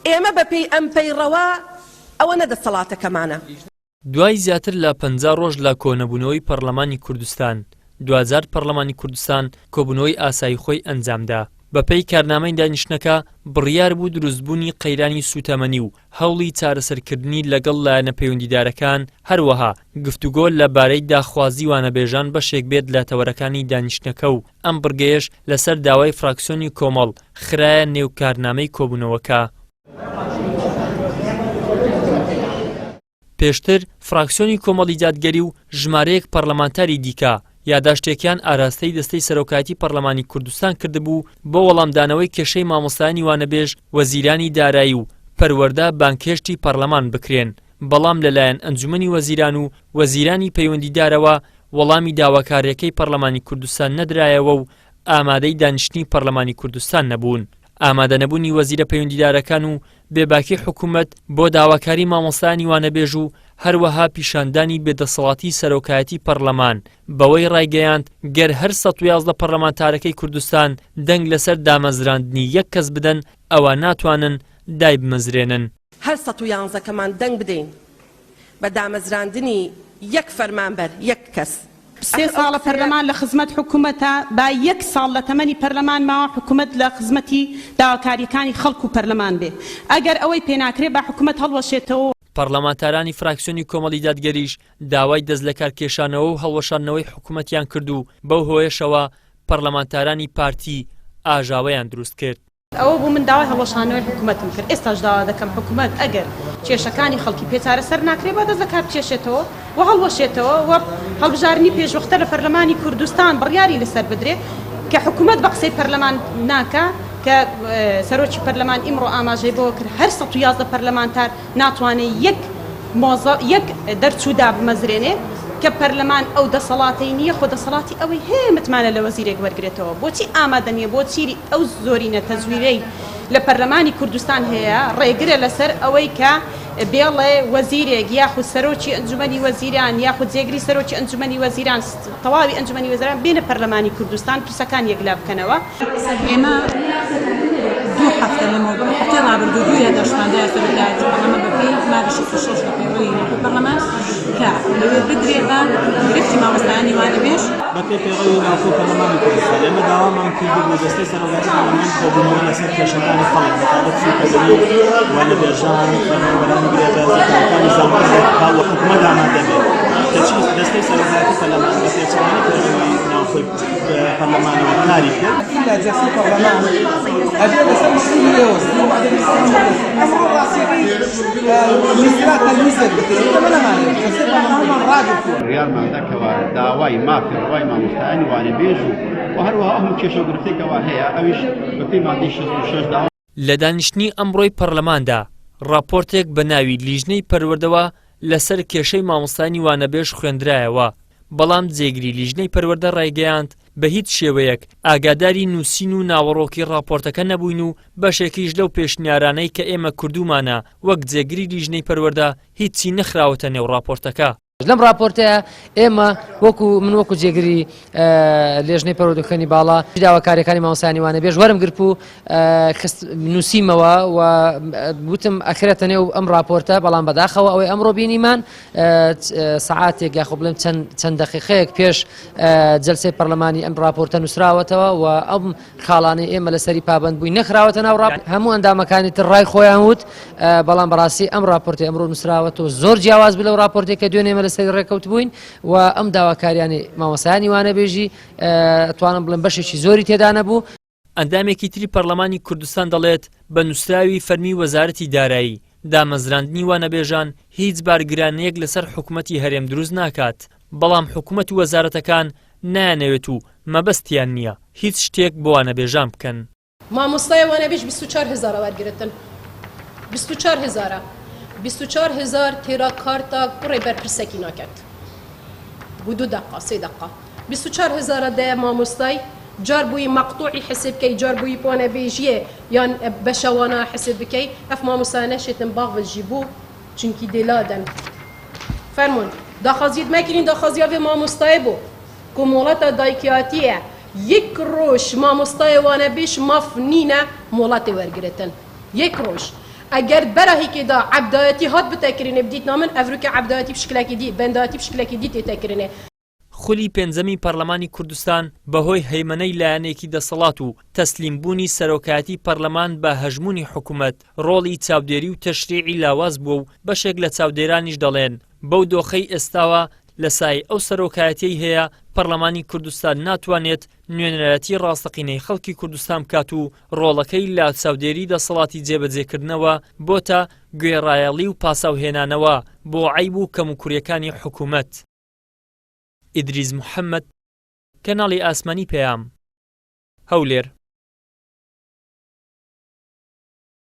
ئێمە بەپێی ئەم پەیڕەوە ئەوە نەدەسەڵاتەکەمانە. دوای زیاتر لە 50 ڕۆژ لە کۆنەبوونەوەی پەرلەمانی کوردستان، دوزار پەرلەمانی کوردستان کۆبوونەوەی ئاسایی خۆی ئەنجامدا. بەپێی کارنامەی دانیشتنەکە بڕیار بوو دروستبوونی قەیرانی سوتەمەنی و هەوڵی چارەسەرکردنی لەگەڵ لایەنە پەیوەندیدارەکان، هەروەها گفتوگۆ لەبارەی داخوازی وانەبێژان بەشێک بێت لە تەوەرەکانی دانیشتنەکە و ئەم بڕگەیەش لەسەر داوای فراکسیۆنی کۆمەڵ خرایە نێو کارنامەی کۆبوونەوەکە. پێشتر فراکسیۆنی کۆمەڵی دادگەری و ژمارەیەک پەرلەمانتاری دیکە یاداشتێکیان ئاراستەی دەستەی سەرۆکایەتی پەرلەمانی کوردستان کردبوو بۆ وەڵامدانەوەی کێشەی مامۆستایانی وانەبێژ، وەزیرانی دارایی و پەروەردە بانکهێشتی پەرلەمان بکرێن، بەڵام لەلایەن ئەنجومەنی وەزیران و وەزیرانی پەیوەندیدارەوە وەڵامی داواکاریەکەی پەرلەمانی کوردستان نەدرایەوە و ئامادەی دانیشتنی پەرلەمانی کوردستان نەبوون. ئامادە نەبوونی وەزیرە پەیوەندیدارەکان و بێباکی حکوومەت بۆ داواکاری مامۆستایانی وانەبێژ و هەروەها پیشاندانی بێدەسەڵاتی سەرۆکایەتی پەرلەمان بەوەی ڕایگەیاند گەر هەر 111 پەرلەمانتارەکەی کوردستان دەنگ لەسەر دامەزراندنی یەک کەس بدەن ئەوە ناتوانن دای بمەزرێنن. هەر 111کەمان دەنگ بدەین بە دامەزراندنی یەک فەرمانبەر یەک کەس. 3 ساڵە پەرلەمان لە خزمەت حکوومەتە، با 1 ساڵ لە تەمەنی پەرلەمان ماوە حکوومەت لە خزمەتی داواکاریەکانی خەڵک و پەرلەمان بێ. ئەگەر ئەوەی پێناکرێ با حکوومەت هەڵوەشێتەوە. پەرلەمانتارانی فراکسیۆنی کۆمەڵی دادگەریش داوای دەست لە کارکێشانەوە و هەڵوەشاندنەوەی حکوومەتیان کرد و بەو هۆیشەوە پەرلەمانتارانی پارتی ئاژاوەیان دروست کرد. ئەوە بوو من داوای هەڵوەشاندنەوەی حکوومەتم کرد. ئێستاش داوا دەکەم حکوومەت ئەگەر کێشەکانی خەڵکی پێچارە سەر ناکرێ با دەست لە کار بچێشێتەوە و هەڵوەشێتەوە و هەڵبژارنی پێشوەختە لە پەرلەمانی کوردستان بڕیاری لەسەر بدرێ کە حکوومەت بە قسەی پەرلەمان ناکە کە سەرۆکی پەرلەمان ئیمڕۆ ئاماژەی بۆ کرد هەر 111 پەرلەمانتار ناتوانێت یەک دەرچوودا بمەزرێنێ کە پەرلەمان ئەو دەسەڵاتی نییە، خۆ دەسەڵاتی ئەوەی هەیە متمانە لە وەزیرێک وەرگێتەوە. بۆچی ئامادە نییە بۆ چیری ئەو زۆرینە تەزویرەی لە پەرلەمانی کوردستان هەیە ڕێگرە لەسەر ئەوەی کە بێڵێ وەزیرێک یاخود سەرۆکی ئەنجومەنی وەزیران یاخود جێگری سەرۆکی ئەنجومەنی وەزیران تەواوی ئەنجومەنی وەزیران بێنە پەرلەمانی کوردستان پرسەکان یەکلا بکەنەوە. ئێمە 2 هەفتە لەمەوە هەفتەی ڕابردوو دوو یادداشتماندای سەرۆکایەتی پەرلەمان بەپێی مادە 66 لە پەیڕۆی ناوخۆی پەرلەمان کە لەوێ بدرێ بە گرفتی مامۆستایانی وانەبێژ بەپێی پەیڕۆی ناوخۆی پەرلەمانی کوردستان. ئێمە داوامان کرد بۆ دەستەی سەرۆکایەتی پەرلەمان کۆبوونەوە لەسەر کێشەکانی خەڵک بەتایبەت سوودکردنی وانەبێژان، فەرمانبەرانی گرێبەزەکانی زانکۆ و حکوومەت ئامادە بێت کە چی دەستەی سەرۆکایەتی پەرلەمان بە پێچەوانەی پەیڕۆی ناوخۆی پەرلەمانەوە کاری کرد. إلا جلسة البرلمان أبي لسه مسؤول يوز أمر راسيبي ميزات الميزات بتيجي ولا ما جلسة البرلمان راجع ريال ما ذكوا دعواي ما في رواي ما مستعين وأنا بيجو وهروها أهم كيشو قرتك وهي أويش بقي ما عنديش شش دعوة. لە دانیشتنی ئەمڕۆی پەرلەماندا راپۆرتێک بە ناوی لیژنەی پەروەردەوە لەسەر کێشەی مامۆستایانی وانەبێژ خوێندرایەوە، بەڵام جێگری لیژنەی پەروەردە ڕایگەیاند بە هیچ شێوەیەک ئاگاداری نووسین و ناوەڕۆکی راپۆرتەکە نەبووین و بەشێکیش لەو پێشنیارانەی کە ئێمە کردومانە وەک جێگری لیژنەی پەروەردە هیچی نەخراوەتە نێو راپۆرتەکە. لەم راپۆرتەیە ئێمە من وەکو جێگری لێژنەی پەروەردەکانی باڵا داواکاریەکانی مامۆستایانی وانەبێژ وەرم گرت و نووسیمەوە و وتم ئەکرێتە نێو ئەم راپۆرتە، بەڵام بەداخەوە ئەوەی ئەمڕۆ بینیمان سەعاتێک یاخۆ بڵێم چەند دەقیقەیەک پێش جەلسەی پەرلەمانی ئەم راپۆرتە نووسراوەتەوە و ئەم خاڵانەی ئێمە لەسەری پابەند بووین نەخراوەتە ناو هەموو ئەندامەکانی تر ڕای خۆیان وت، بەڵام بەڕاستی ئەم راپۆرتی ئەمڕۆ نووسراوەتەوە زۆر جیاواز بوو لەو راپۆرتێک کە دوێنێ لەسەر ڕێکەوت بووین و ئەم داواکاریانی مامۆستایانی وانەبێژی ئەتوانم بڵێم بەشێکی زۆری تێدا نەبوو. ئەندامێکی تری پەرلەمانی کوردستان دەڵێت بە نووسراوی فەرمی وەزارەتی دارایی دامەزراندنی وانەبێژان هیچ بارگرانەیەک لەسەر حکوومەتی هەرێم دروست ناکات، بەڵام حکوومەت و وەزارەتەکان نایانەوێت و مەبەستیان نییە هیچ شتێک بۆ وانەبێژان بکەن. مامۆستای وانەبێژ 24,000 وەرگرتن 24,000 24,000 تێرا کارتا کوڕێ بەرپرسێکی ناکات بۆ 2 دقه 3 دقه 24,000 دەیە مامۆستای جار بووی مەقتوعی حسب بکەی جار بووی وانەبێژیە یان بەشەوانە حسب بکەی ئەف مامۆستای نەشێتن باغڤەژی بوو چونکی دێلادەن فەرمونون داخوازیت مەکردین داخوازیاوێ مامۆستای بوو کۆمۆڵەتە دایکیاتیە یەک ڕۆژ مامۆستای وانەبێژ ماف نینە مۆڵەتی وەرگرتن یەک ڕۆژ ئەگەر بەراهیکێدا عەبدایەتی هات بتەکرێنێ بدیت نامن ئەڤروکە عەبدایەتی بشکلێکی دی بەندایەتی بشکلێکی دی تێتەکرێنێ خولی پێنجەمی پەرلەمانی کوردستان بەهۆی هەیمەنەی لایەنێکی دەسەڵات و تەسلیمبوونی سەرۆکایەتی پەرلەمان بە هەژمونی حکوومەت ڕۆڵی چاودێری و تەشریعی لاواز بووە و بەشێک لە چاودێرانیش دەڵێن بەو دۆخەی ئێستاوە لە سای ئەو سەرۆکایەتیەی هەیە پەرلەمانی کوردستان ناتوانێت نوێنەرەتی ڕاستەقینەی خەڵکی کوردستان بکات و ڕۆڵەکەی لە چاودێری دەسەڵاتی جێبەجێکردنەوە بۆتە گوێڕایەڵی و پاساوهێنانەوە بۆ عەیب و کەموکوریەکانی حکوومەت. ئیدریس محەممەد، کەناڵی ئاسمانی پێام، هەولێر.